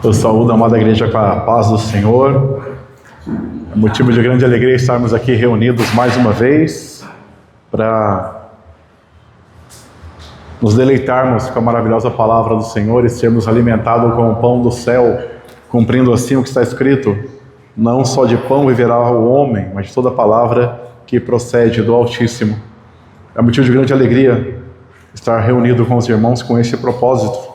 Eu saúdo a amada igreja com a paz do Senhor. É motivo de grande alegria estarmos aqui reunidos mais uma vez para nos deleitarmos com a maravilhosa palavra do Senhor e sermos alimentados com o pão do céu, cumprindo assim o que está escrito: não só de pão viverá o homem, mas de toda palavra que procede do Altíssimo. É motivo de grande alegria estar reunido com os irmãos com esse propósito,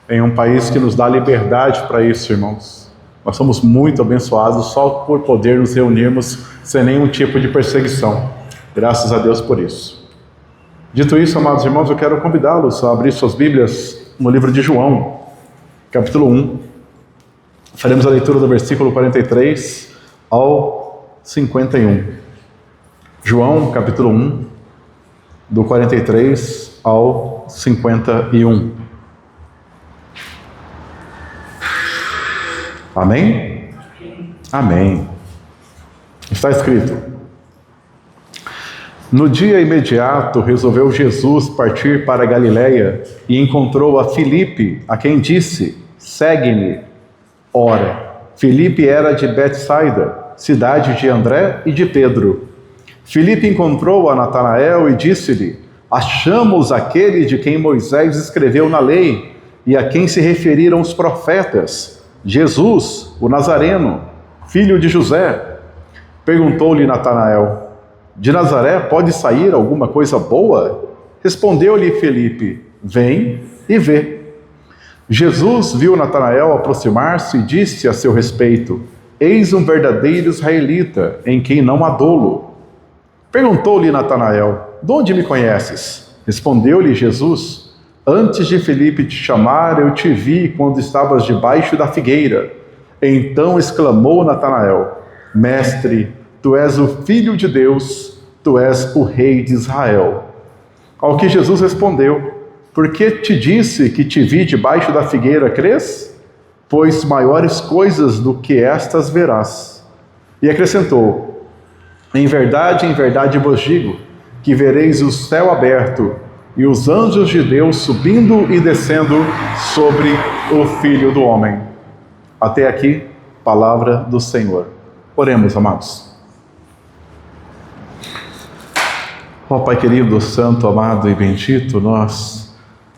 em um país que nos dá liberdade para isso, irmãos. Nós somos muito abençoados só por poder nos reunirmos sem nenhum tipo de perseguição. Graças a Deus por isso. Dito isso, amados irmãos, eu quero convidá-los a abrir suas Bíblias no livro de João, capítulo 1. Faremos a leitura do versículo 43 ao 51. João, capítulo 1, do 43 ao 51. Amém? Amém. Está escrito: no dia imediato resolveu Jesus partir para a Galiléia e encontrou a Filipe, a quem disse: segue-me. Ora, Filipe era de Betsaida, cidade de André e de Pedro. Filipe encontrou a Natanael e disse-lhe: achamos aquele de quem Moisés escreveu na lei e a quem se referiram os profetas, Jesus, o Nazareno, filho de José. Perguntou-lhe Natanael: de Nazaré pode sair alguma coisa boa? Respondeu-lhe Filipe: vem e vê. Jesus viu Natanael aproximar-se e disse a seu respeito: eis um verdadeiro israelita, em quem não há dolo. Perguntou-lhe Natanael: de onde me conheces? Respondeu-lhe Jesus: antes de Filipe te chamar, eu te vi quando estavas debaixo da figueira. Então exclamou Natanael: mestre, tu és o Filho de Deus, tu és o Rei de Israel. Ao que Jesus respondeu: por que te disse que te vi debaixo da figueira, crês? Pois maiores coisas do que estas verás. E acrescentou: em verdade vos digo, que vereis o céu aberto e os anjos de Deus subindo e descendo sobre o Filho do Homem. Até aqui, palavra do Senhor. Oremos, amados. Ó Pai querido, santo, amado e bendito, nós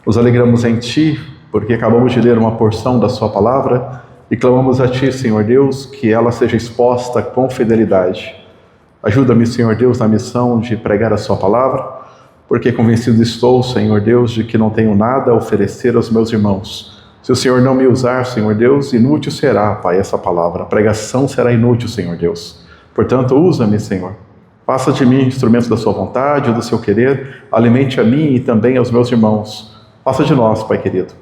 nos alegramos em Ti, porque acabamos de ler uma porção da Sua palavra e clamamos a Ti, Senhor Deus, que ela seja exposta com fidelidade. Ajuda-me, Senhor Deus, na missão de pregar a Sua palavra, porque convencido estou, Senhor Deus, de que não tenho nada a oferecer aos meus irmãos. Se o Senhor não me usar, Senhor Deus, inútil será, Pai, essa palavra. A pregação será inútil, Senhor Deus. Portanto, usa-me, Senhor. Faça de mim instrumento da sua vontade, do seu querer. Alimente a mim e também aos meus irmãos. Faça de nós, Pai querido,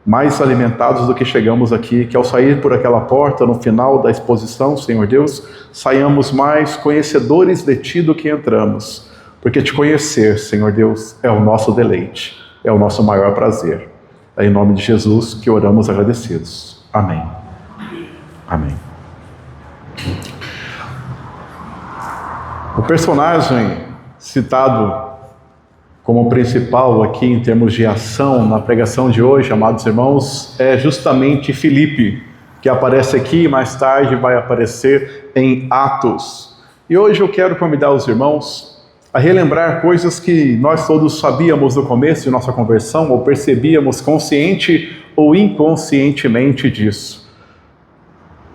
mais alimentados do que chegamos aqui, que ao sair por aquela porta no final da exposição, Senhor Deus, saiamos mais conhecedores de Ti do que entramos. Porque te conhecer, Senhor Deus, é o nosso deleite, é o nosso maior prazer. É em nome de Jesus que oramos agradecidos. Amém. Amém. O personagem citado como principal aqui em termos de ação na pregação de hoje, amados irmãos, é justamente Filipe, que aparece aqui e mais tarde vai aparecer em Atos. E hoje eu quero convidar os irmãos a relembrar coisas que nós todos sabíamos no começo de nossa conversão, ou percebíamos consciente ou inconscientemente disso.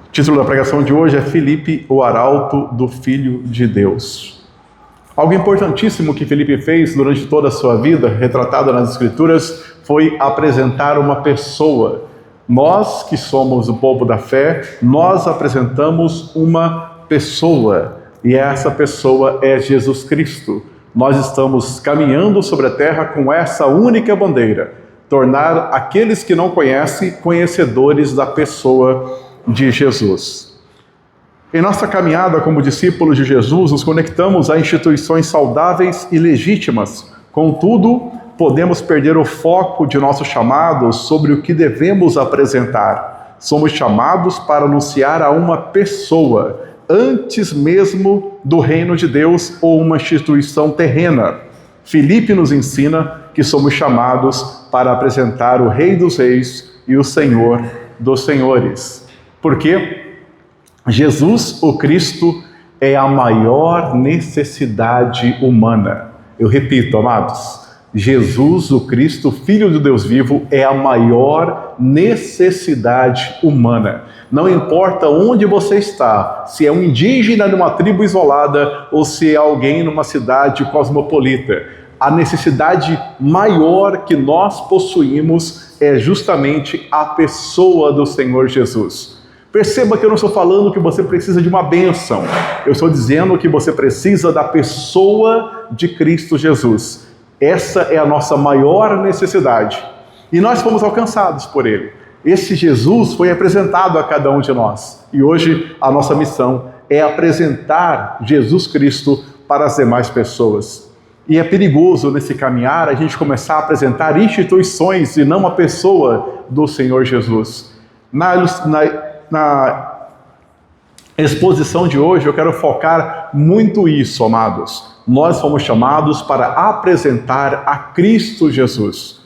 O título da pregação de hoje é Filipe, o arauto do Filho de Deus. Algo importantíssimo que Filipe fez durante toda a sua vida, retratado nas Escrituras, foi apresentar uma pessoa. Nós que somos o povo da fé, nós apresentamos uma pessoa. E essa pessoa é Jesus Cristo. Nós estamos caminhando sobre a terra com essa única bandeira: tornar aqueles que não conhecem conhecedores da pessoa de Jesus. Em nossa caminhada como discípulos de Jesus, nos conectamos a instituições saudáveis e legítimas. Contudo, podemos perder o foco de nosso chamado sobre o que devemos apresentar. Somos chamados para anunciar a uma pessoa, antes mesmo do reino de Deus ou uma instituição terrena. Filipe nos ensina que somos chamados para apresentar o Rei dos Reis e o Senhor dos senhores. Porque Jesus, o Cristo, é a maior necessidade humana. Eu repito, amados, Jesus, o Cristo, Filho do Deus vivo, é a maior necessidade humana. Não importa onde você está, se é um indígena numa tribo isolada ou se é alguém numa cidade cosmopolita, a necessidade maior que nós possuímos é justamente a pessoa do Senhor Jesus. Perceba que eu não estou falando que você precisa de uma bênção, eu estou dizendo que você precisa da pessoa de Cristo Jesus. Essa é a nossa maior necessidade. E nós fomos alcançados por Ele. Esse Jesus foi apresentado a cada um de nós. E hoje a nossa missão é apresentar Jesus Cristo para as demais pessoas. E é perigoso nesse caminhar a gente começar a apresentar instituições e não a pessoa do Senhor Jesus. Na exposição de hoje eu quero focar muito isso, amados. Nós fomos chamados para apresentar a Cristo Jesus.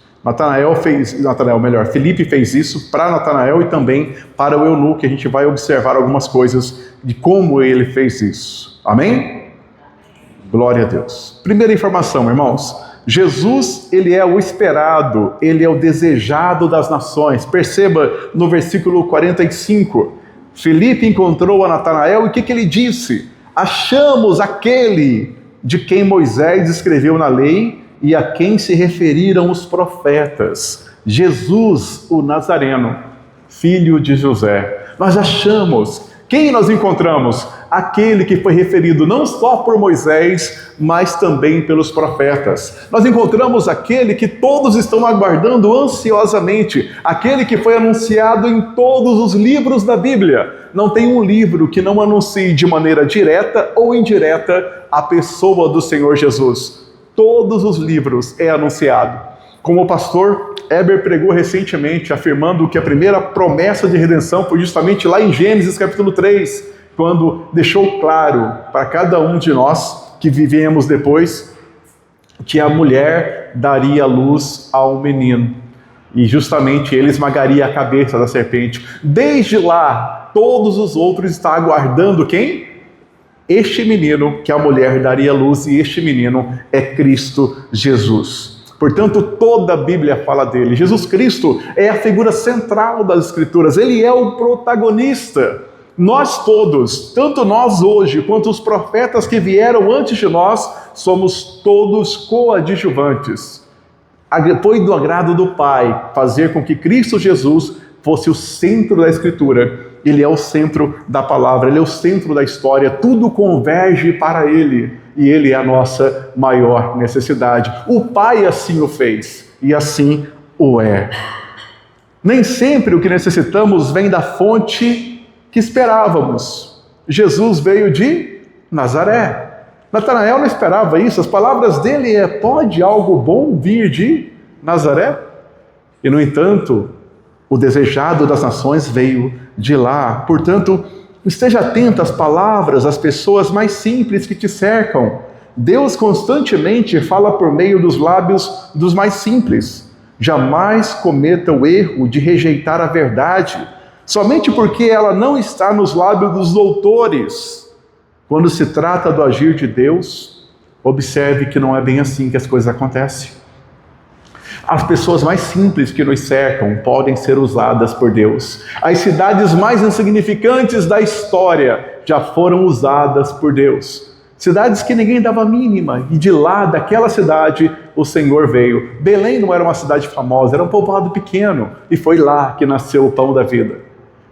Filipe fez isso para Natanael e também para o eunuco. A gente vai observar algumas coisas de como ele fez isso. Amém? Glória a Deus. Primeira informação, irmãos. Jesus, ele é o esperado, ele é o desejado das nações. Perceba no versículo 45. Filipe encontrou a Natanael e o que ele disse? Achamos aquele de quem Moisés escreveu na lei e a quem se referiram os profetas, Jesus, o Nazareno, filho de José. Nós achamos. Quem nós encontramos? Aquele que foi referido não só por Moisés, mas também pelos profetas. Nós encontramos aquele que todos estão aguardando ansiosamente, aquele que foi anunciado em todos os livros da Bíblia. Não tem um livro que não anuncie de maneira direta ou indireta a pessoa do Senhor Jesus. Todos os livros é anunciado. Como o pastor Heber pregou recentemente, afirmando que a primeira promessa de redenção foi justamente lá em Gênesis capítulo 3, quando deixou claro para cada um de nós que vivemos depois, que a mulher daria luz a um menino. E justamente ele esmagaria a cabeça da serpente. Desde lá, todos os outros estão aguardando quem? Este menino que a mulher daria luz, e este menino é Cristo Jesus. Portanto, toda a Bíblia fala dele. Jesus Cristo é a figura central das Escrituras, ele é o protagonista. Nós todos, tanto nós hoje, quanto os profetas que vieram antes de nós, somos todos coadjuvantes. Foi do agrado do Pai fazer com que Cristo Jesus fosse o centro da Escritura. Ele é o centro da palavra, ele é o centro da história, tudo converge para ele. E ele é a nossa maior necessidade. O Pai assim o fez, e assim o é. Nem sempre o que necessitamos vem da fonte que esperávamos. Jesus veio de Nazaré. Natanael não esperava isso. As palavras dele pode algo bom vir de Nazaré? E no entanto, o desejado das nações veio de lá. Portanto, esteja atento às palavras, às pessoas mais simples que te cercam. Deus constantemente fala por meio dos lábios dos mais simples. Jamais cometa o erro de rejeitar a verdade, somente porque ela não está nos lábios dos doutores. Quando se trata do agir de Deus, observe que não é bem assim que as coisas acontecem. As pessoas mais simples que nos cercam podem ser usadas por Deus. As cidades mais insignificantes da história já foram usadas por Deus. Cidades que ninguém dava mínima, e de lá, daquela cidade, o Senhor veio. Belém não era uma cidade famosa, era um povoado pequeno, e foi lá que nasceu o pão da vida.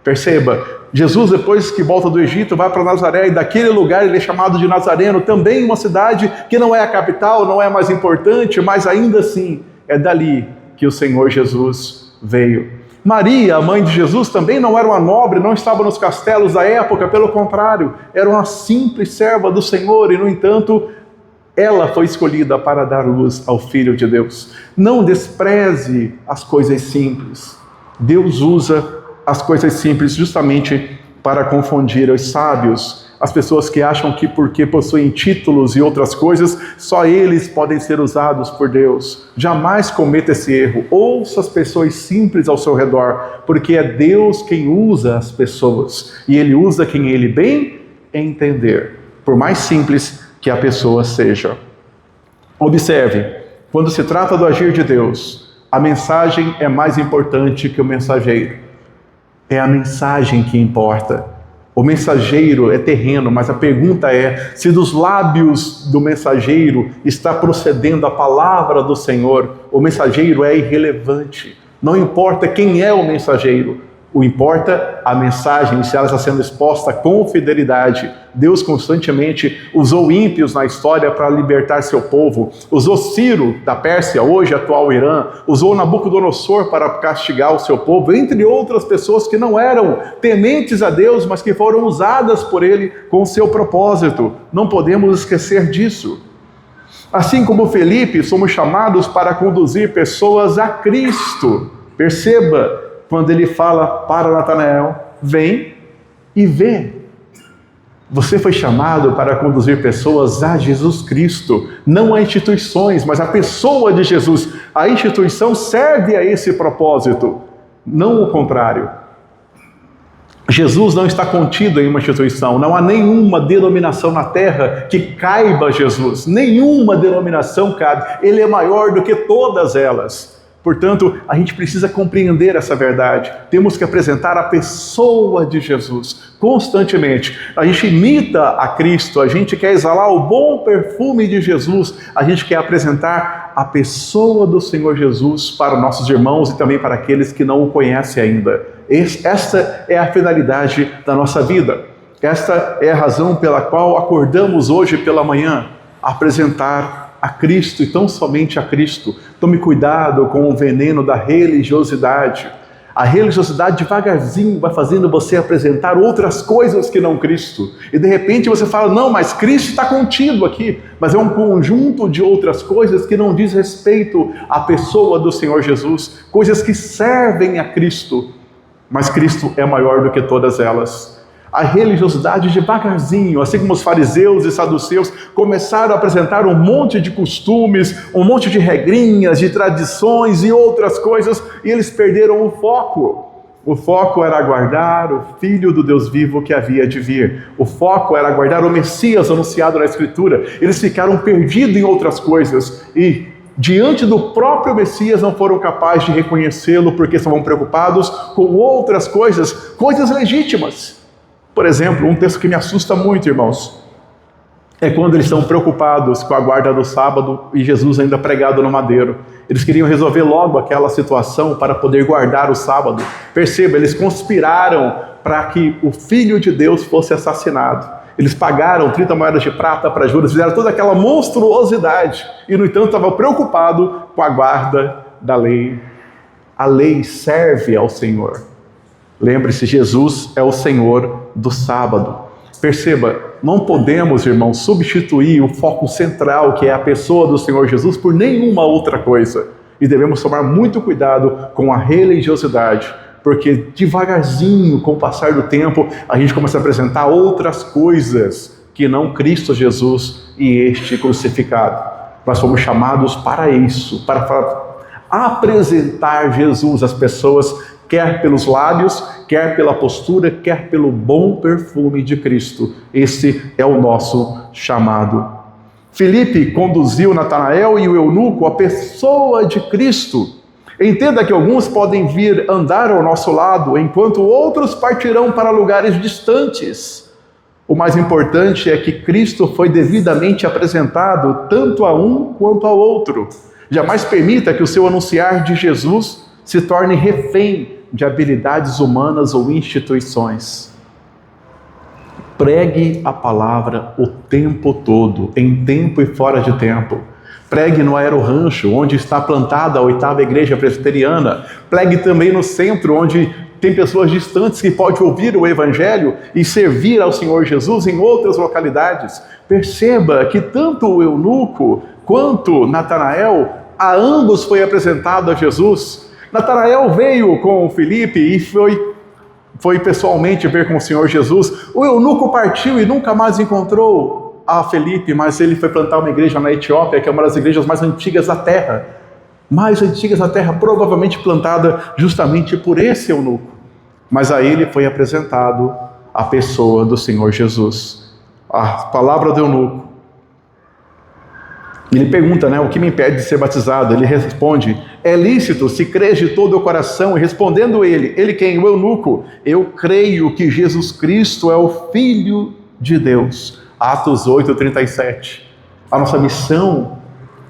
Perceba, Jesus, depois que volta do Egito, vai para Nazaré, e daquele lugar ele é chamado de Nazareno, também uma cidade que não é a capital, não é a mais importante, mas ainda assim é dali que o Senhor Jesus veio. Maria, a mãe de Jesus, também não era uma nobre, não estava nos castelos da época, pelo contrário, era uma simples serva do Senhor, e no entanto, ela foi escolhida para dar luz ao Filho de Deus. Não despreze as coisas simples. Deus usa as coisas simples justamente para confundir os sábios. As pessoas que acham que porque possuem títulos e outras coisas, só eles podem ser usados por Deus. Jamais cometa esse erro. Ouça as pessoas simples ao seu redor, porque é Deus quem usa as pessoas. E Ele usa quem Ele bem entender, por mais simples que a pessoa seja. Observe, quando se trata do agir de Deus, a mensagem é mais importante que o mensageiro. É a mensagem que importa. O mensageiro é terreno, mas a pergunta é se dos lábios do mensageiro está procedendo a palavra do Senhor. O mensageiro é irrelevante. Não importa quem é o mensageiro. O importa a mensagem, se ela está sendo exposta com fidelidade. Deus constantemente usou ímpios na história para libertar seu povo. Usou Ciro da Pérsia, hoje atual Irã. Usou Nabucodonosor para castigar o seu povo, entre outras pessoas que não eram tementes a Deus, mas que foram usadas por Ele com seu propósito. Não podemos esquecer disso. Assim como Felipe, somos chamados para conduzir pessoas a Cristo. Perceba, quando ele fala para Natanael, vem e vê. Você foi chamado para conduzir pessoas a Jesus Cristo, não a instituições, mas a pessoa de Jesus. A instituição serve a esse propósito, não o contrário. Jesus não está contido em uma instituição, não há nenhuma denominação na terra que caiba a Jesus, nenhuma denominação cabe, Ele é maior do que todas elas. Portanto, a gente precisa compreender essa verdade. Temos que apresentar a pessoa de Jesus constantemente. A gente imita a Cristo, a gente quer exalar o bom perfume de Jesus, a gente quer apresentar a pessoa do Senhor Jesus para nossos irmãos e também para aqueles que não o conhecem ainda. Esta é a finalidade da nossa vida. Esta é a razão pela qual acordamos hoje pela manhã, apresentar a Cristo e tão somente a Cristo. Tome cuidado com o veneno da religiosidade. A religiosidade devagarzinho vai fazendo você apresentar outras coisas que não Cristo. E de repente você fala, não, mas Cristo está contido aqui. Mas é um conjunto de outras coisas que não diz respeito à pessoa do Senhor Jesus. Coisas que servem a Cristo. Mas Cristo é maior do que todas elas. A religiosidade devagarzinho, assim como os fariseus e saduceus começaram a apresentar um monte de costumes, um monte de regrinhas, de tradições e outras coisas, e eles perderam o foco. O foco era aguardar o Filho do Deus vivo que havia de vir. O foco era aguardar o Messias anunciado na Escritura. Eles ficaram perdidos em outras coisas e, diante do próprio Messias, não foram capazes de reconhecê-lo porque estavam preocupados com outras coisas, coisas legítimas. Por exemplo, um texto que me assusta muito, irmãos, é quando eles estão preocupados com a guarda do sábado e Jesus ainda pregado no madeiro. Eles queriam resolver logo aquela situação para poder guardar o sábado. Perceba, eles conspiraram para que o Filho de Deus fosse assassinado. Eles pagaram 30 moedas de prata para Judas, fizeram toda aquela monstruosidade e, no entanto, estavam preocupados com a guarda da lei. A lei serve ao Senhor. Lembre-se, Jesus é o Senhor do sábado. Perceba, não podemos, irmãos, substituir o foco central, que é a pessoa do Senhor Jesus, por nenhuma outra coisa. E devemos tomar muito cuidado com a religiosidade, porque devagarzinho, com o passar do tempo, a gente começa a apresentar outras coisas que não Cristo Jesus e este crucificado. Nós fomos chamados para isso, para apresentar Jesus às pessoas, quer pelos lábios, quer pela postura, quer pelo bom perfume de Cristo. Esse é o nosso chamado. Filipe conduziu Natanael e o eunuco à pessoa de Cristo. Entenda que alguns podem vir andar ao nosso lado, enquanto outros partirão para lugares distantes. O mais importante é que Cristo foi devidamente apresentado tanto a um quanto ao outro. Jamais permita que o seu anunciar de Jesus se torne refém de habilidades humanas ou instituições. Pregue a palavra o tempo todo, em tempo e fora de tempo. Pregue no Aero-Rancho, onde está plantada a 8ª Igreja Presbiteriana. Pregue também no centro, onde tem pessoas distantes que podem ouvir o Evangelho e servir ao Senhor Jesus em outras localidades. Perceba que tanto o eunuco quanto Natanael, a ambos foi apresentado a Jesus. Natanael veio com Filipe e foi foi pessoalmente ver com o Senhor Jesus. O eunuco partiu e nunca mais encontrou a Felipe, mas ele foi plantar uma igreja na Etiópia, que é uma das igrejas mais antigas da terra. Mais antigas da terra, provavelmente plantada justamente por esse eunuco. Mas a ele foi apresentado a pessoa do Senhor Jesus. A palavra do eunuco. Ele pergunta, o que me impede de ser batizado? Ele responde, é lícito se crês de todo o coração. E respondendo ele quem? O eunuco, eu creio que Jesus Cristo é o Filho de Deus. Atos 8:37. A nossa missão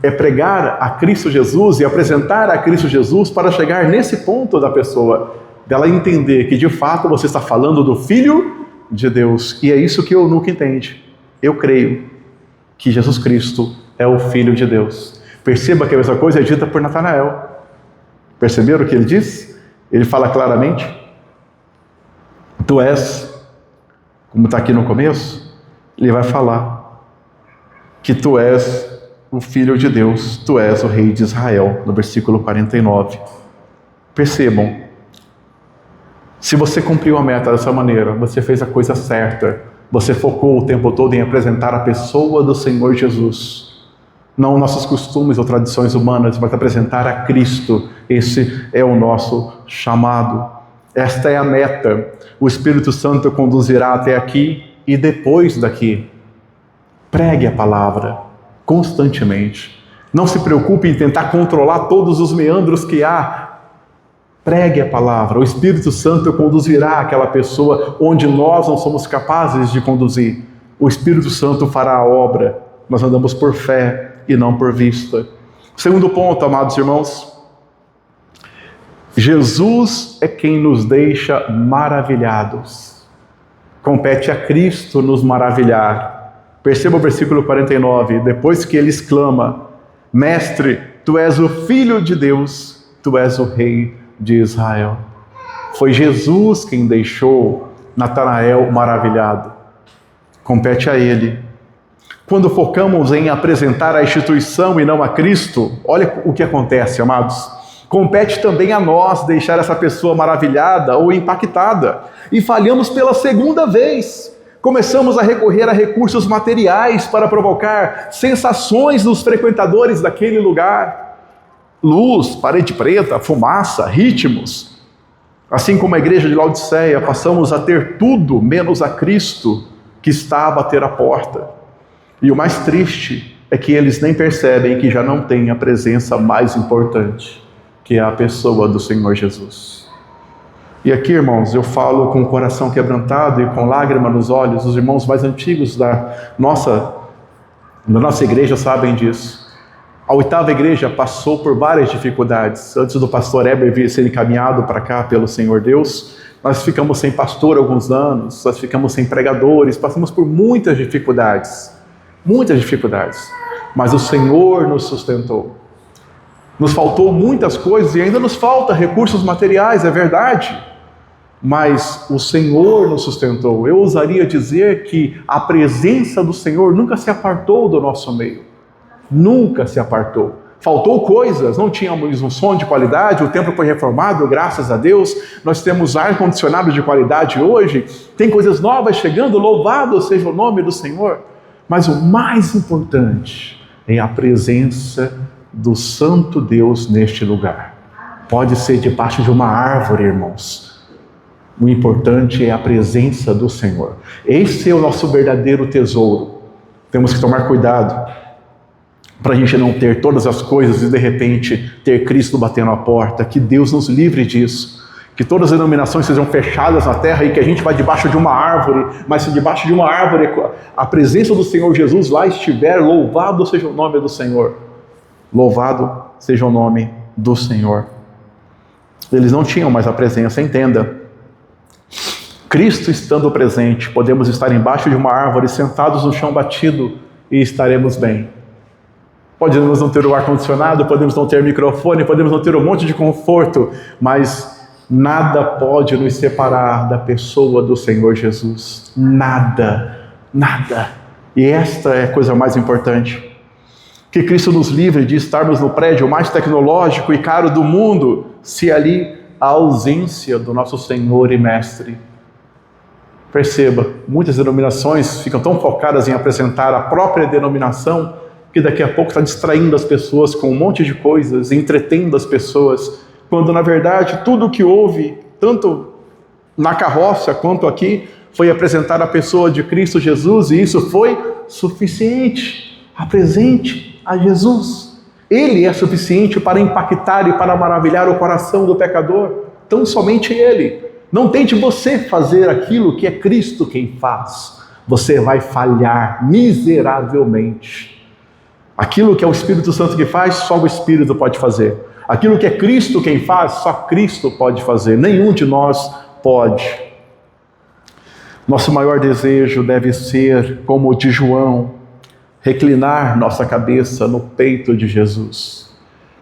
é pregar a Cristo Jesus e apresentar a Cristo Jesus para chegar nesse ponto da pessoa, dela entender que de fato você está falando do Filho de Deus. E é isso que o eunuco entende. Eu creio que Jesus Cristo é o Filho de Deus. Perceba que a mesma coisa é dita por Natanael. Perceberam o que ele diz? Ele fala claramente, tu és, como está aqui no começo, ele vai falar que tu és o Filho de Deus, tu és o Rei de Israel, no versículo 49. Percebam, se você cumpriu a meta dessa maneira, você fez a coisa certa, você focou o tempo todo em apresentar a pessoa do Senhor Jesus, não nossos costumes ou tradições humanas, mas apresentar a Cristo. Esse é o nosso chamado. Esta é a meta. O Espírito Santo conduzirá até aqui e depois daqui. Pregue a palavra constantemente. Não se preocupe em tentar controlar todos os meandros que há. Pregue a palavra. O Espírito Santo conduzirá aquela pessoa onde nós não somos capazes de conduzir. O Espírito Santo fará a obra. Nós andamos por fé e não por vista. Segundo ponto, amados irmãos, Jesus é quem nos deixa maravilhados. Compete a Cristo nos maravilhar. Perceba o versículo 49, depois que ele exclama, Mestre, tu és o Filho de Deus, tu és o Rei de Israel. Foi Jesus quem deixou Natanael maravilhado. Compete a ele. Quando focamos em apresentar a instituição e não a Cristo, olha o que acontece, amados. Compete também a nós deixar essa pessoa maravilhada ou impactada. E falhamos pela segunda vez. Começamos a recorrer a recursos materiais para provocar sensações nos frequentadores daquele lugar. Luz, parede preta, fumaça, ritmos. Assim como a igreja de Laodiceia, passamos a ter tudo menos a Cristo que está a bater a porta. E o mais triste é que eles nem percebem que já não têm a presença mais importante, que é a pessoa do Senhor Jesus. E aqui, irmãos, eu falo com o coração quebrantado e com lágrima nos olhos. Os irmãos mais antigos da nossa igreja sabem disso. A 8ª igreja passou por várias dificuldades. Antes do pastor Heber ser encaminhado para cá pelo Senhor Deus, nós ficamos sem pastor alguns anos, nós ficamos sem pregadores, passamos por muitas dificuldades. Muitas dificuldades, mas o Senhor nos sustentou. Nos faltou muitas coisas e ainda nos falta recursos materiais, é verdade, mas o Senhor nos sustentou. Eu ousaria dizer que a presença do Senhor nunca se apartou do nosso meio, nunca se apartou. Faltou coisas, não tínhamos um som de qualidade, o templo foi reformado, graças a Deus, nós temos ar-condicionado de qualidade hoje, tem coisas novas chegando, louvado seja o nome do Senhor. Mas o mais importante é a presença do Santo Deus neste lugar. Pode ser debaixo de uma árvore, irmãos. O importante é a presença do Senhor. Esse é o nosso verdadeiro tesouro. Temos que tomar cuidado para a gente não ter todas as coisas e de repente ter Cristo batendo a porta. Que Deus nos livre disso. Que todas as denominações sejam fechadas na terra e que a gente vá debaixo de uma árvore, mas se debaixo de uma árvore a presença do Senhor Jesus lá estiver, louvado seja o nome do Senhor. Louvado seja o nome do Senhor. Eles não tinham mais a presença, entenda. Cristo estando presente, podemos estar embaixo de uma árvore, sentados no chão batido e estaremos bem. Podemos não ter o ar-condicionado, podemos não ter microfone, podemos não ter um monte de conforto, mas nada pode nos separar da pessoa do Senhor Jesus. Nada, nada. E esta é a coisa mais importante. Que Cristo nos livre de estarmos no prédio mais tecnológico e caro do mundo, se ali a ausência do nosso Senhor e Mestre. Perceba, muitas denominações ficam tão focadas em apresentar a própria denominação que daqui a pouco está distraindo as pessoas com um monte de coisas, entretendo as pessoas, quando na verdade tudo o que houve, tanto na carroça quanto aqui, foi apresentar a pessoa de Cristo Jesus, e isso foi suficiente. Apresente a Jesus. Ele é suficiente para impactar e para maravilhar o coração do pecador. Tão somente Ele. Não tente você fazer aquilo que é Cristo quem faz. Você vai falhar miseravelmente. Aquilo que é o Espírito Santo que faz, só o Espírito pode fazer. Aquilo que é Cristo quem faz, só Cristo pode fazer. Nenhum de nós pode. Nosso maior desejo deve ser, como o de João, reclinar nossa cabeça no peito de Jesus.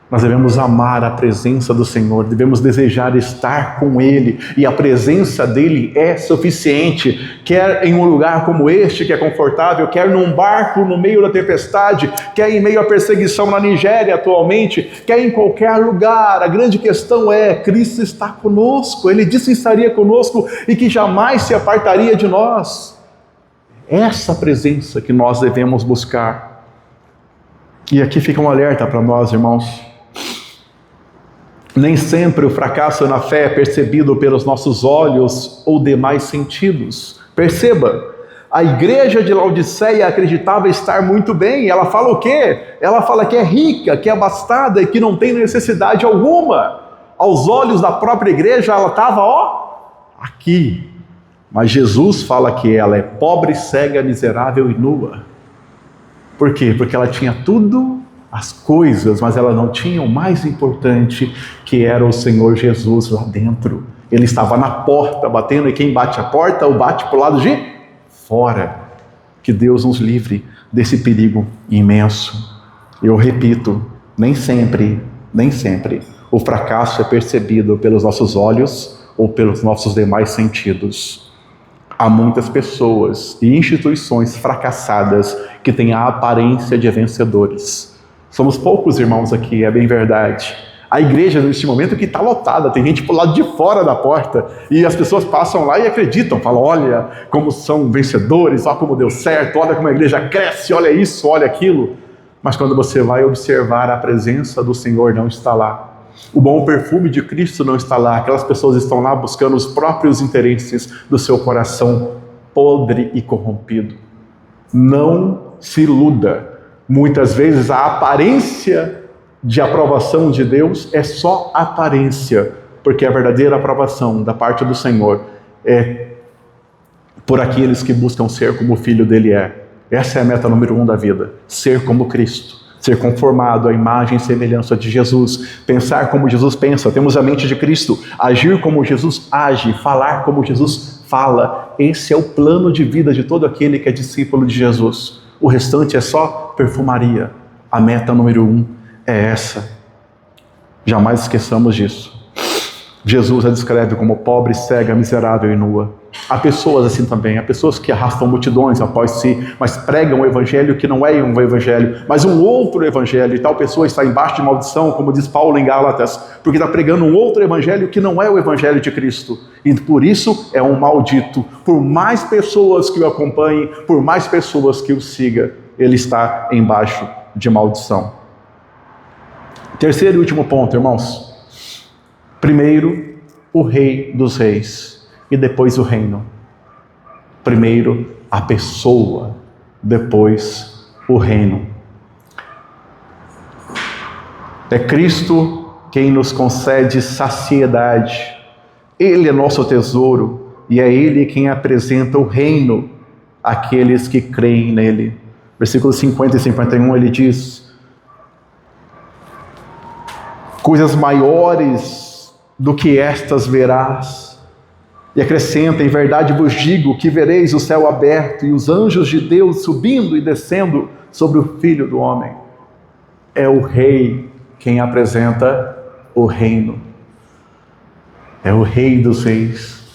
Nós devemos amar a presença do Senhor, devemos desejar estar com Ele, e a presença dEle é suficiente, quer em um lugar como este, que é confortável, quer num barco no meio da tempestade, quer em meio à perseguição na Nigéria atualmente, quer em qualquer lugar. A grande questão é, Cristo está conosco, Ele disse que estaria conosco e que jamais se apartaria de nós. Essa presença que nós devemos buscar. E aqui fica um alerta para nós, irmãos. Nem sempre o fracasso na fé é percebido pelos nossos olhos ou demais sentidos. Perceba, a igreja de Laodiceia acreditava estar muito bem. Ela fala o quê? Ela fala que é rica, que é abastada e que não tem necessidade alguma. Aos olhos da própria igreja, ela estava, aqui. Mas Jesus fala que ela é pobre, cega, miserável e nua. Por quê? Porque ela tinha tudo, as coisas, mas ela não tinha o mais importante, que era o Senhor Jesus lá dentro. Ele estava na porta batendo, e quem bate a porta, o bate para o lado de fora. Que Deus nos livre desse perigo imenso. Eu repito, nem sempre o fracasso é percebido pelos nossos olhos ou pelos nossos demais sentidos. Há muitas pessoas e instituições fracassadas que têm a aparência de vencedores. Somos poucos irmãos aqui, é bem verdade. A igreja neste momento que está lotada, tem gente para o lado de fora da porta, e as pessoas passam lá e acreditam, falam, olha como são vencedores, olha como deu certo, olha como a igreja cresce, olha isso, olha aquilo. Mas quando você vai observar, a presença do Senhor não está lá. O bom perfume de Cristo não está lá. Aquelas pessoas estão lá buscando os próprios interesses do seu coração podre e corrompido. Não se iluda. Muitas vezes a aparência de aprovação de Deus é só aparência, porque a verdadeira aprovação da parte do Senhor é por aqueles que buscam ser como o Filho dele é. Essa é a meta número 1 da vida, ser como Cristo. Ser conformado à imagem e semelhança de Jesus, pensar como Jesus pensa, temos a mente de Cristo, agir como Jesus age, falar como Jesus fala. Esse é o plano de vida de todo aquele que é discípulo de Jesus. O restante é só perfumaria. A meta número 1 é essa. Jamais esqueçamos disso. Jesus a descreve como pobre, cega, miserável e nua. Há pessoas assim também, há pessoas que arrastam multidões após si, mas pregam um evangelho que não é um evangelho, mas um outro evangelho, e tal pessoa está embaixo de maldição, como diz Paulo em Gálatas, porque está pregando um outro evangelho que não é o evangelho de Cristo, e por isso é um maldito. Por mais pessoas que o acompanhem, por mais pessoas que o sigam, ele está embaixo de maldição. Terceiro e último ponto, irmãos. Primeiro, o Rei dos Reis, e depois o reino. Primeiro, a pessoa, depois o reino. É Cristo quem nos concede saciedade. Ele é nosso tesouro, e é Ele quem apresenta o reino àqueles que creem nele. Versículos 50 e 51, ele diz: coisas maiores do que estas verás. E acrescenta, em verdade vos digo que vereis o céu aberto e os anjos de Deus subindo e descendo sobre o Filho do Homem. É o Rei quem apresenta o reino. É o Rei dos Reis.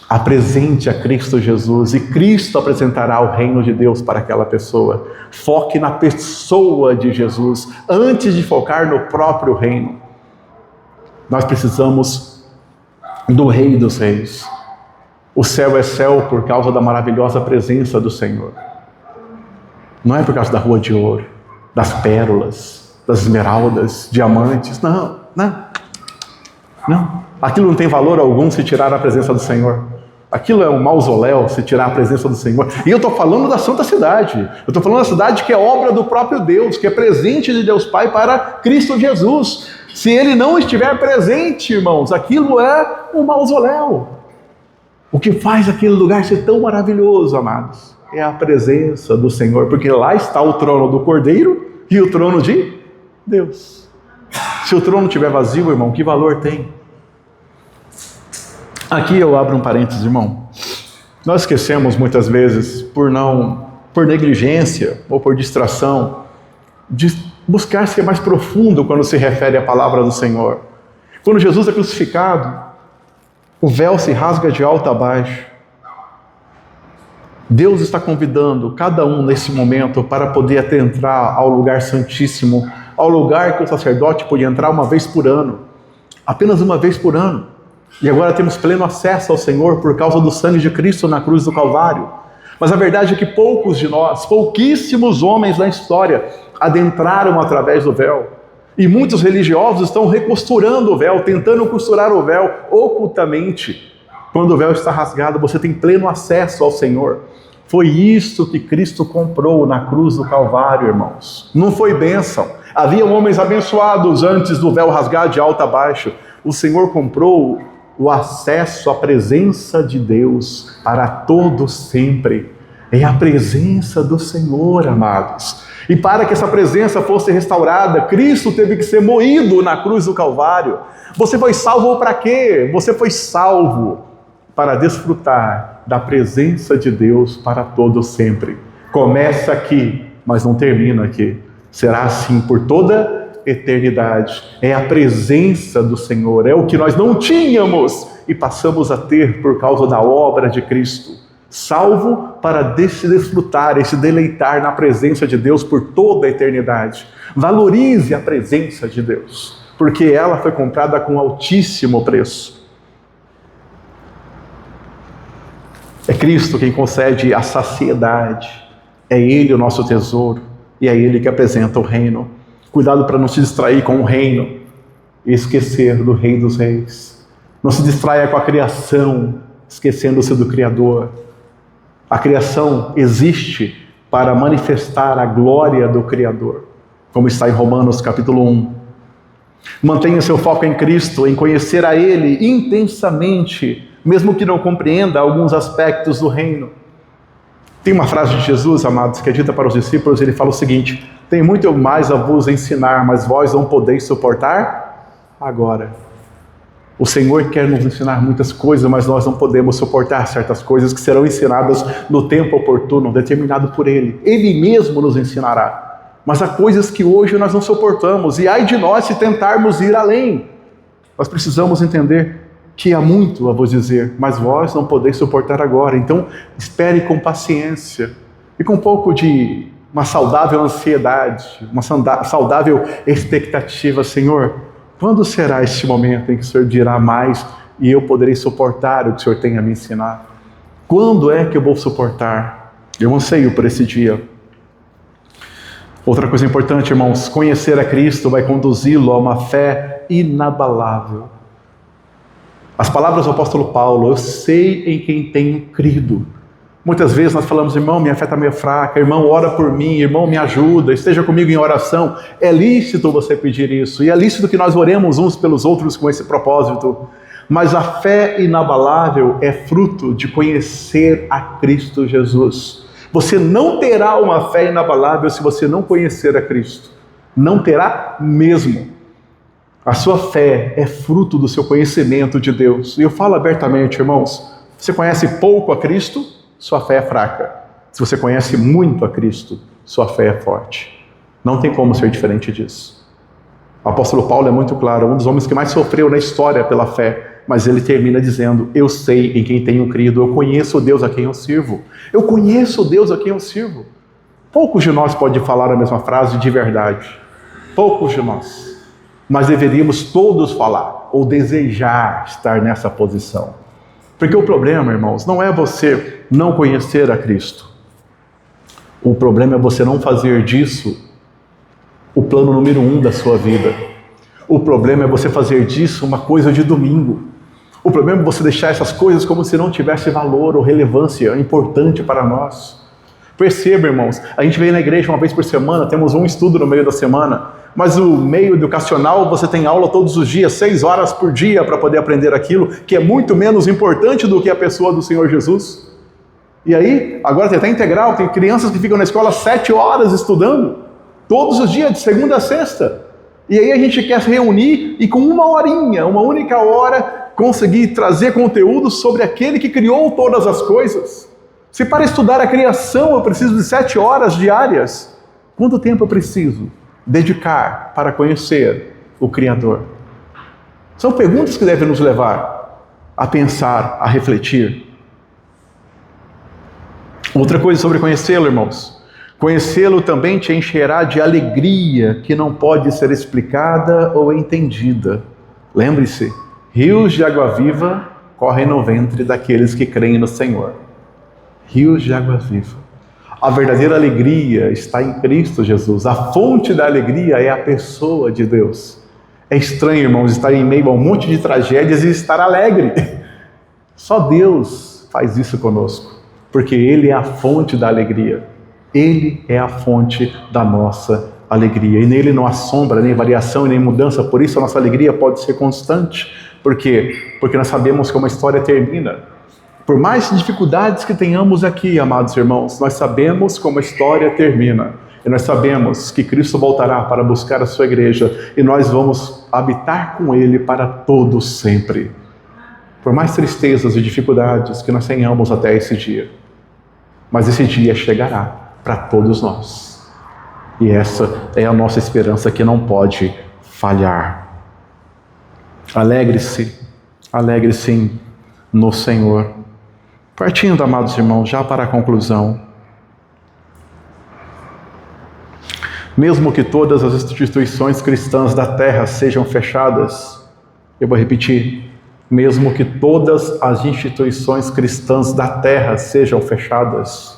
Apresente a Cristo Jesus e Cristo apresentará o reino de Deus para aquela pessoa. Foque na pessoa de Jesus antes de focar no próprio reino. Nós precisamos do Rei dos Reis. O céu é céu por causa da maravilhosa presença do Senhor. Não é por causa da rua de ouro, das pérolas, das esmeraldas, diamantes. Não. Aquilo não tem valor algum se tirar a presença do Senhor. Aquilo é um mausoléu se tirar a presença do Senhor. E eu estou falando da Santa Cidade. Eu estou falando da cidade que é obra do próprio Deus, que é presente de Deus Pai para Cristo Jesus. Se Ele não estiver presente, irmãos, aquilo é um mausoléu. O que faz aquele lugar ser tão maravilhoso, amados, é a presença do Senhor, porque lá está o trono do Cordeiro e o trono de Deus. Se o trono estiver vazio, irmão, que valor tem? Aqui eu abro um parênteses, irmão. Nós esquecemos muitas vezes, por negligência ou por distração, de buscar ser mais profundo quando se refere à palavra do Senhor. Quando Jesus é crucificado, o véu se rasga de alto a baixo. Deus está convidando cada um nesse momento para poder adentrar ao lugar santíssimo, ao lugar que o sacerdote podia entrar uma vez por ano, apenas uma vez por ano. E agora temos pleno acesso ao Senhor por causa do sangue de Cristo na cruz do Calvário. Mas a verdade é que poucos de nós, pouquíssimos homens na história, adentraram através do véu. E muitos religiosos estão recosturando o véu, tentando costurar o véu ocultamente. Quando o véu está rasgado, você tem pleno acesso ao Senhor. Foi isso que Cristo comprou na cruz do Calvário, irmãos. Não foi bênção. Havia homens abençoados antes do véu rasgar de alto a baixo. O Senhor comprou o acesso à presença de Deus para todos sempre. É a presença do Senhor, amados. E para que essa presença fosse restaurada, Cristo teve que ser moído na cruz do Calvário. Você foi salvo para quê? Você foi salvo para desfrutar da presença de Deus para todos sempre. Começa aqui, mas não termina aqui. Será assim por toda eternidade. É a presença do Senhor, é o que nós não tínhamos e passamos a ter por causa da obra de Cristo. Salvo para se desfrutar e se deleitar na presença de Deus por toda a eternidade. Valorize a presença de Deus, porque ela foi comprada com altíssimo preço. É Cristo quem concede a saciedade. É Ele o nosso tesouro e é Ele que apresenta o reino. Cuidado para não se distrair com o reino e esquecer do Rei dos Reis. Não se distraia com a criação, esquecendo-se do Criador. A criação existe para manifestar a glória do Criador, como está em Romanos capítulo 1. Mantenha seu foco em Cristo, em conhecer a Ele intensamente, mesmo que não compreenda alguns aspectos do reino. Tem uma frase de Jesus, amados, que é dita para os discípulos. Ele fala o seguinte: tem muito mais a vos ensinar, mas vós não podeis suportar agora. O Senhor quer nos ensinar muitas coisas, mas nós não podemos suportar certas coisas que serão ensinadas no tempo oportuno, determinado por Ele. Ele mesmo nos ensinará. Mas há coisas que hoje nós não suportamos, e ai de nós se tentarmos ir além. Nós precisamos entender que há muito a vos dizer, mas vós não podeis suportar agora. Então, espere com paciência e com um pouco de uma saudável ansiedade, uma saudável expectativa. Senhor, quando será este momento em que o Senhor dirá mais e eu poderei suportar o que o Senhor tem a me ensinar? Quando é que eu vou suportar? Eu anseio por esse dia. Outra coisa importante, irmãos, conhecer a Cristo vai conduzi-lo a uma fé inabalável. As palavras do apóstolo Paulo: eu sei em quem tenho crido. Muitas vezes nós falamos: irmão, minha fé está meio fraca, irmão, ora por mim, irmão, me ajuda, esteja comigo em oração. É lícito você pedir isso, e é lícito que nós oremos uns pelos outros com esse propósito. Mas a fé inabalável é fruto de conhecer a Cristo Jesus. Você não terá uma fé inabalável se você não conhecer a Cristo. Não terá mesmo. A sua fé é fruto do seu conhecimento de Deus. E eu falo abertamente, irmãos, você conhece pouco a Cristo, sua fé é fraca. Se você conhece muito a Cristo, sua fé é forte. Não tem como ser diferente disso. O apóstolo Paulo é muito claro, um dos homens que mais sofreu na história pela fé, mas ele termina dizendo: eu sei em quem tenho crido, eu conheço o Deus a quem eu sirvo. Eu conheço o Deus a quem eu sirvo. Poucos de nós podem falar a mesma frase de verdade. Poucos de nós. Mas deveríamos todos falar. ou desejar estar nessa posição. Porque o problema, irmãos, não é você não conhecer a Cristo. O problema é você não fazer disso o plano número 1 da sua vida. O problema é você fazer disso uma coisa de domingo. O problema é você deixar essas coisas como se não tivesse valor ou relevância importante para nós. Perceba, irmãos, a gente vem na igreja uma vez por semana, temos um estudo no meio da semana, mas o meio educacional você tem aula todos os dias, 6 horas por dia para poder aprender aquilo, que é muito menos importante do que a pessoa do Senhor Jesus. E aí, agora tem até integral, tem crianças que ficam na escola 7 horas estudando, todos os dias, de segunda a sexta. E aí a gente quer se reunir e com uma horinha, uma única hora, conseguir trazer conteúdo sobre aquele que criou todas as coisas. Se para estudar a criação eu preciso de 7 horas diárias, quanto tempo eu preciso dedicar para conhecer o Criador? São perguntas que devem nos levar a pensar, a refletir. Outra coisa sobre conhecê-lo, irmãos. Conhecê-lo também te encherá de alegria que não pode ser explicada ou entendida. Lembre-se, rios de água viva correm no ventre daqueles que creem no Senhor. Rios de água viva. A verdadeira alegria está em Cristo Jesus. A fonte da alegria é a pessoa de Deus. É estranho, irmãos, estar em meio a um monte de tragédias e estar alegre. Só Deus faz isso conosco, porque Ele é a fonte da alegria. Ele é a fonte da nossa alegria. E nele não há sombra, nem variação e nem mudança. Por isso a nossa alegria pode ser constante. Por quê? Porque nós sabemos como a história termina. Por mais dificuldades que tenhamos aqui, amados irmãos, nós sabemos como a história termina. E nós sabemos que Cristo voltará para buscar a sua igreja. E nós vamos habitar com Ele para todo sempre. Por mais tristezas e dificuldades que nós tenhamos até esse dia. Mas esse dia chegará para todos nós. E essa é a nossa esperança que não pode falhar. Alegre-se no Senhor. Partindo, amados irmãos, já para a conclusão. Mesmo que todas as instituições cristãs da terra sejam fechadas, eu vou repetir, mesmo que todas as instituições cristãs da terra sejam fechadas,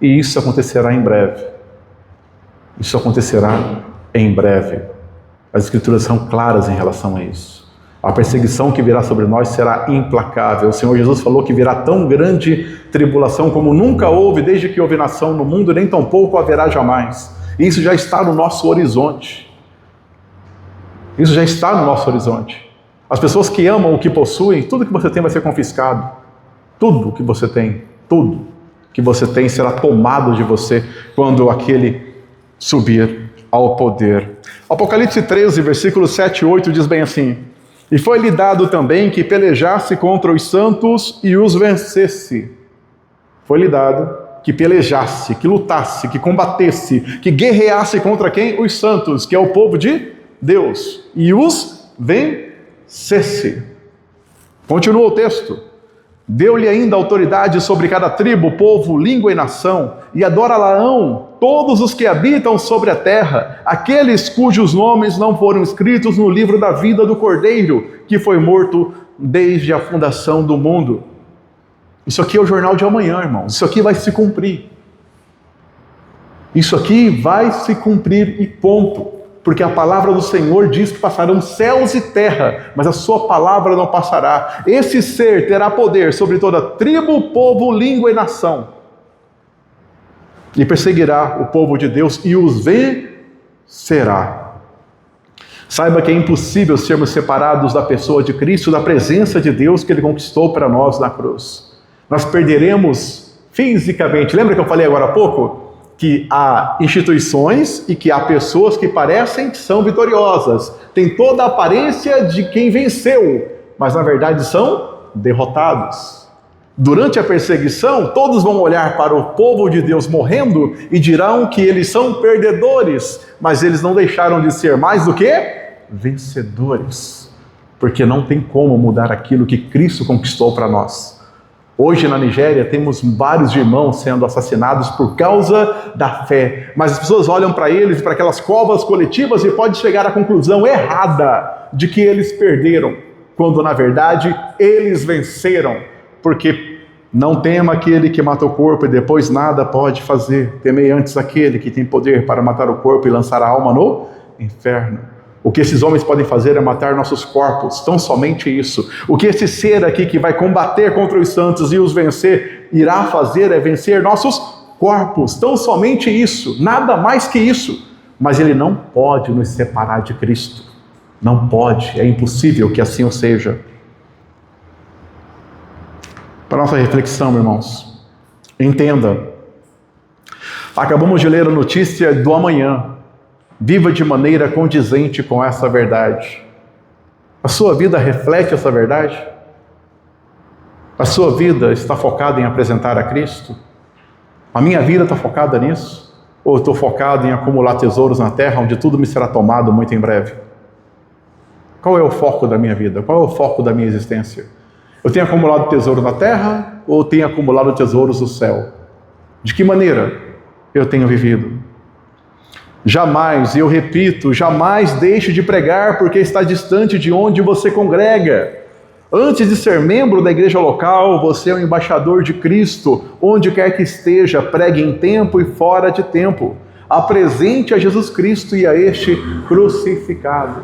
e isso acontecerá em breve. Isso acontecerá em breve. As Escrituras são claras em relação a isso. A perseguição que virá sobre nós será implacável. O Senhor Jesus falou que virá tão grande tribulação como nunca houve desde que houve nação no mundo, nem tampouco haverá jamais. E isso já está no nosso horizonte. Isso já está no nosso horizonte. As pessoas que amam o que possuem, tudo que você tem vai ser confiscado. Tudo que você tem, tudo que você tem será tomado de você quando aquele subir ao poder. Apocalipse 13, versículos 7 e 8 diz bem assim: E foi-lhe dado também que pelejasse contra os santos e os vencesse. Foi-lhe dado que pelejasse, que lutasse, que combatesse, que guerreasse contra quem? Os santos, que é o povo de Deus. E os vencesse. Continua o texto. Deu-lhe ainda autoridade sobre cada tribo, povo, língua e nação, e adorá-la-ão todos os que habitam sobre a terra, aqueles cujos nomes não foram escritos no livro da vida do Cordeiro, que foi morto desde a fundação do mundo. Isso aqui é o jornal de amanhã, irmãos. Isso aqui vai se cumprir. Isso aqui vai se cumprir e ponto. Porque a palavra do Senhor diz que passarão céus e terra, mas a sua palavra não passará. Esse ser terá poder sobre toda tribo, povo, língua e nação. E perseguirá o povo de Deus e os vencerá. Saiba que é impossível sermos separados da pessoa de Cristo, da presença de Deus que Ele conquistou para nós na cruz. Nós perderemos fisicamente. Lembra que eu falei agora há pouco? Que há instituições e que há pessoas que parecem que são vitoriosas. Tem toda a aparência de quem venceu, mas na verdade são derrotados. Durante a perseguição, todos vão olhar para o povo de Deus morrendo e dirão que eles são perdedores, mas eles não deixaram de ser mais do que vencedores, porque não tem como mudar aquilo que Cristo conquistou para nós. Hoje na Nigéria temos vários irmãos sendo assassinados por causa da fé, mas as pessoas olham para eles, para aquelas covas coletivas e podem chegar à conclusão errada de que eles perderam. quando na verdade eles venceram, porque não tema aquele que mata o corpo e depois nada pode fazer, temei antes aquele que tem poder para matar o corpo e lançar a alma no inferno. O que esses homens podem fazer é matar nossos corpos, tão somente isso. O que esse ser aqui que vai combater contra os santos e os vencer, irá fazer é vencer nossos corpos, tão somente isso, nada mais que isso. Mas ele não pode nos separar de Cristo, não pode, é impossível que assim o seja. Para nossa reflexão, irmãos, entenda, acabamos de ler a notícia do amanhã. Viva de maneira condizente com essa verdade. A sua vida reflete essa verdade? A sua vida está focada em apresentar a Cristo? A minha vida está focada nisso? Ou eu estou focado em acumular tesouros na terra, onde tudo me será tomado muito em breve? Qual é o foco da minha vida? Qual é o foco da minha existência? Eu tenho acumulado tesouros na terra ou tenho acumulado tesouros no céu? De que maneira eu tenho vivido? Jamais, e eu repito, jamais deixe de pregar porque está distante de onde você congrega. Antes de ser membro da igreja local, você é um embaixador de Cristo, onde quer que esteja, pregue em tempo e fora de tempo. Apresente a Jesus Cristo e a este crucificado.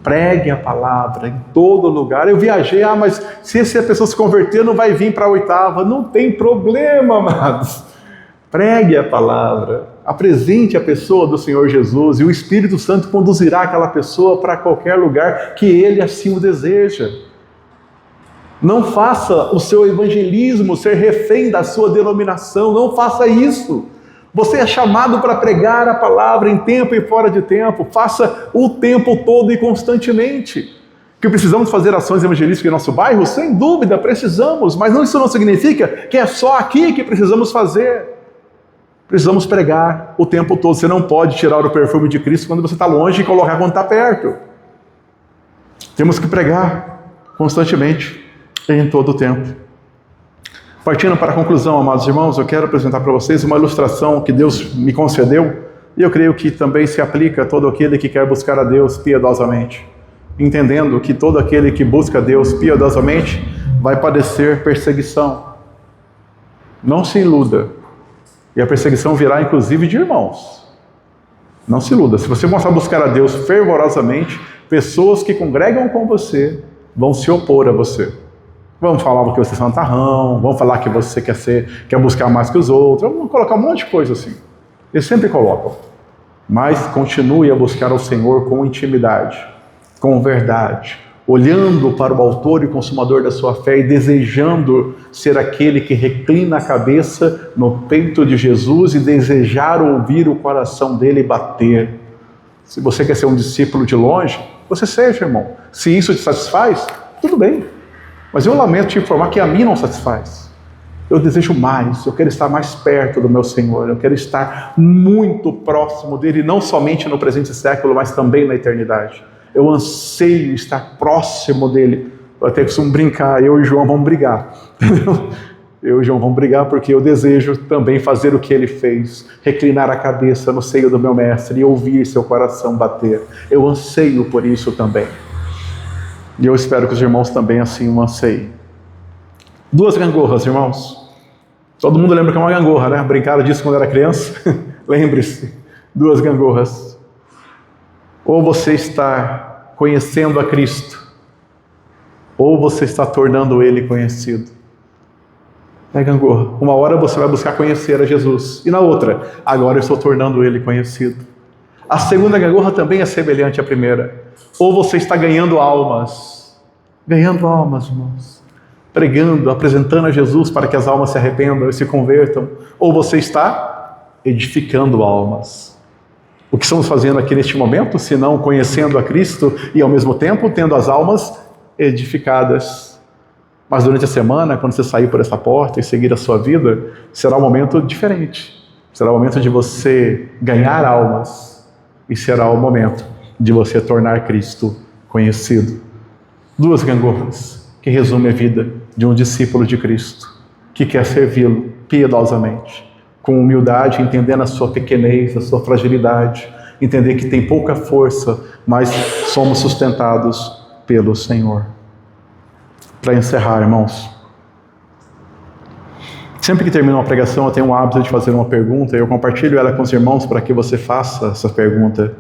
Pregue a palavra em todo lugar. Eu viajei, mas se essa pessoa se converter, não vai vir para a 8ª. Não tem problema, amados. Pregue a palavra, apresente a pessoa do Senhor Jesus e o Espírito Santo conduzirá aquela pessoa para qualquer lugar que Ele assim o deseja. Não faça o seu evangelismo ser refém da sua denominação, não faça isso. Você é chamado para pregar a palavra em tempo e fora de tempo, faça o tempo todo e constantemente. Que precisamos fazer ações evangelísticas em nosso bairro? Sem dúvida, precisamos, mas isso não significa que é só aqui que precisamos fazer. Precisamos pregar o tempo todo. Você não pode tirar o perfume de Cristo quando você está longe e colocar quando está perto. Temos que pregar constantemente, em todo o tempo. Partindo para a conclusão, amados irmãos, eu quero apresentar para vocês uma ilustração que Deus me concedeu e eu creio que também se aplica a todo aquele que quer buscar a Deus piedosamente. Entendendo que todo aquele que busca a Deus piedosamente vai padecer perseguição. Não se iluda. E a perseguição virá inclusive de irmãos. Não se iluda. Se você começar a buscar a Deus fervorosamente, pessoas que congregam com você vão se opor a você. Vão falar que você é santarrão, vão falar que você quer buscar mais que os outros, vão colocar um monte de coisa assim. Eles sempre colocam. Mas continue a buscar ao Senhor com intimidade, com verdade, olhando para o autor e consumador da sua fé e desejando ser aquele que reclina a cabeça no peito de Jesus e desejar ouvir o coração dele bater. Se você quer ser um discípulo de longe, você seja, irmão. Se isso te satisfaz, tudo bem. Mas eu lamento te informar que a mim não satisfaz. Eu desejo mais, eu quero estar mais perto do meu Senhor, eu quero estar muito próximo dele, não somente no presente século, mas também na eternidade. Eu anseio estar próximo dele. Eu até costumo brincar, eu e João vamos brigar. Entendeu? Eu e João vamos brigar porque eu desejo também fazer o que ele fez. Reclinar a cabeça no seio do meu mestre e ouvir seu coração bater. Eu anseio por isso também. E eu espero que os irmãos também assim o anseiem. 2 gangorras, irmãos. Todo mundo lembra que é uma gangorra, né? Brincaram disso quando era criança? Lembre-se. 2 gangorras. Ou você está conhecendo a Cristo, ou você está tornando Ele conhecido. É gangorra. Uma hora você vai buscar conhecer a Jesus, e na outra, agora eu estou tornando Ele conhecido. A segunda gangorra também é semelhante à primeira. Ou você está ganhando almas, irmãos, pregando, apresentando a Jesus para que as almas se arrependam e se convertam, ou você está edificando almas. O que estamos fazendo aqui neste momento, se não conhecendo a Cristo e ao mesmo tempo tendo as almas edificadas. Mas durante a semana, quando você sair por essa porta e seguir a sua vida, será um momento diferente. Será o momento de você ganhar almas e será o momento de você tornar Cristo conhecido. 2 gangorras que resumem a vida de um discípulo de Cristo que quer servi-lo piedosamente, com humildade, entendendo a sua pequenez, a sua fragilidade, entender que tem pouca força, mas somos sustentados pelo Senhor. Para encerrar, irmãos, sempre que termino uma pregação, eu tenho o hábito de fazer uma pergunta e eu compartilho ela com os irmãos para que você faça essa pergunta.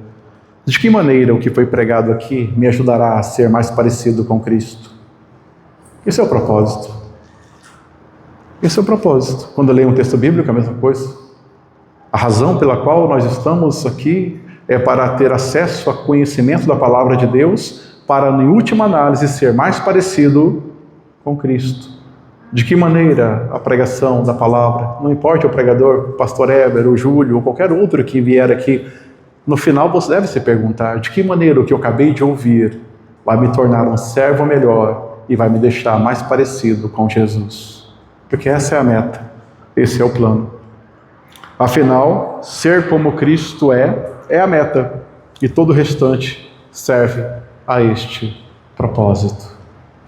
De que maneira o que foi pregado aqui me ajudará a ser mais parecido com Cristo? Esse é o propósito. Esse é o propósito. Quando eu leio um texto bíblico, é a mesma coisa. A razão pela qual nós estamos aqui é para ter acesso a conhecimento da palavra de Deus, para, em última análise, ser mais parecido com Cristo. De que maneira a pregação da palavra, não importa o pregador, o pastor Heber, o Júlio, ou qualquer outro que vier aqui, no final você deve se perguntar, de que maneira o que eu acabei de ouvir vai me tornar um servo melhor e vai me deixar mais parecido com Jesus? Porque essa é a meta, esse é o plano. Afinal, ser como Cristo é a meta, e todo o restante serve a este propósito.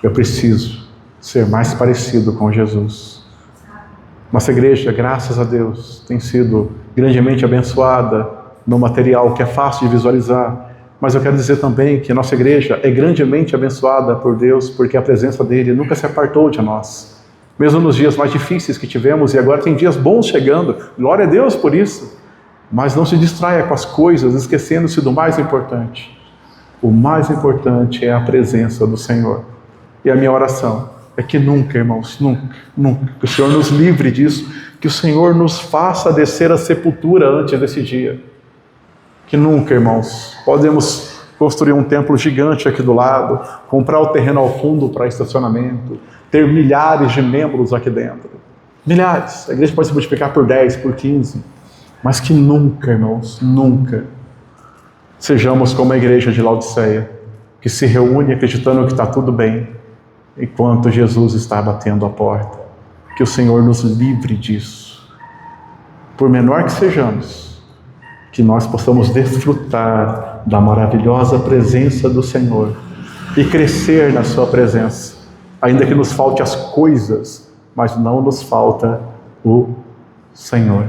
Eu preciso ser mais parecido com Jesus. Nossa igreja, graças a Deus, tem sido grandemente abençoada no material que é fácil de visualizar, mas eu quero dizer também que nossa igreja é grandemente abençoada por Deus, porque a presença dele nunca se apartou de nós. Mesmo nos dias mais difíceis que tivemos, e agora tem dias bons chegando, glória a Deus por isso, mas não se distraia com as coisas, esquecendo-se do mais importante. O mais importante é a presença do Senhor. E a minha oração é que nunca, irmãos, nunca, que o Senhor nos livre disso, que o Senhor nos faça descer à sepultura antes desse dia. Que nunca, irmãos, podemos construir um templo gigante aqui do lado, comprar o terreno ao fundo para estacionamento, ter milhares de membros aqui dentro. Milhares. A igreja pode se multiplicar por 10, por 15. Mas que nunca, irmãos, nunca sejamos como a igreja de Laodiceia, que se reúne acreditando que está tudo bem, enquanto Jesus está batendo a porta. Que o Senhor nos livre disso. Por menor que sejamos, que nós possamos desfrutar da maravilhosa presença do Senhor e crescer na sua presença, ainda que nos falte as coisas, mas não nos falta o Senhor.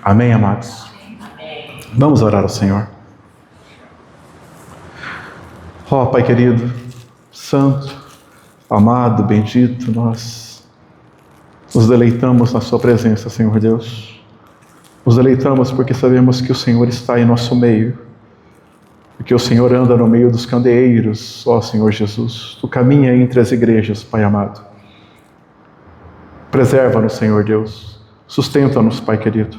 Amém, amados? Vamos orar ao Senhor. Ó Pai querido, santo, amado, bendito, nós nos deleitamos na sua presença, Senhor Deus. Nos deleitamos porque sabemos que o Senhor está em nosso meio, porque o Senhor anda no meio dos candeeiros, ó Senhor Jesus. Tu caminha entre as igrejas, Pai amado. Preserva-nos, Senhor Deus. Sustenta-nos, Pai querido,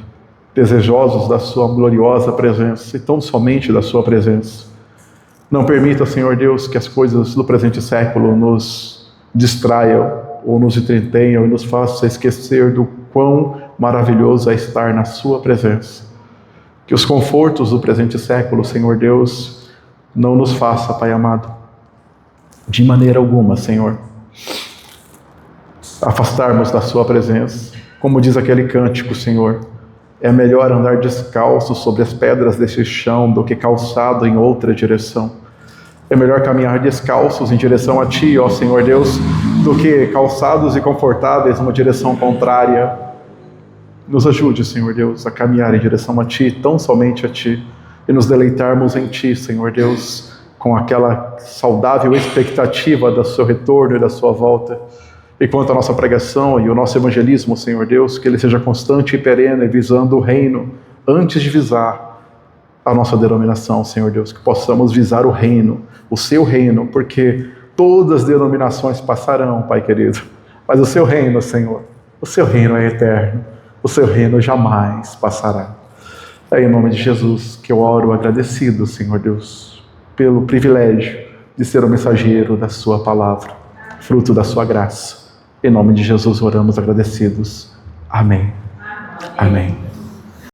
desejosos da sua gloriosa presença e tão somente da sua presença. Não permita, Senhor Deus, que as coisas do presente século nos distraiam ou nos entretenham e nos façam esquecer do quão maravilhoso é estar na sua presença. Que os confortos do presente século, Senhor Deus, não nos faça, Pai amado, de maneira alguma, Senhor, afastarmos da sua presença. Como diz aquele cântico, Senhor, é melhor andar descalço sobre as pedras deste chão do que calçado em outra direção. É melhor caminhar descalços em direção a Ti, ó Senhor Deus, do que calçados e confortáveis numa direção contrária. Nos ajude, Senhor Deus, a caminhar em direção a Ti, tão somente a Ti, e nos deleitarmos em Ti, Senhor Deus, com aquela saudável expectativa do Seu retorno e da Sua volta. E quanto à nossa pregação e o nosso evangelismo, Senhor Deus, que ele seja constante e perene, visando o reino, antes de visar a nossa denominação, Senhor Deus, que possamos visar o reino, o Seu reino, porque todas as denominações passarão, Pai querido, mas o Seu reino, Senhor, o Seu reino é eterno, o Seu reino jamais passará. É em nome de Jesus que eu oro agradecido, Senhor Deus, pelo privilégio de ser o mensageiro da Sua palavra, fruto da Sua graça. Em nome de Jesus oramos agradecidos. Amém. Amém.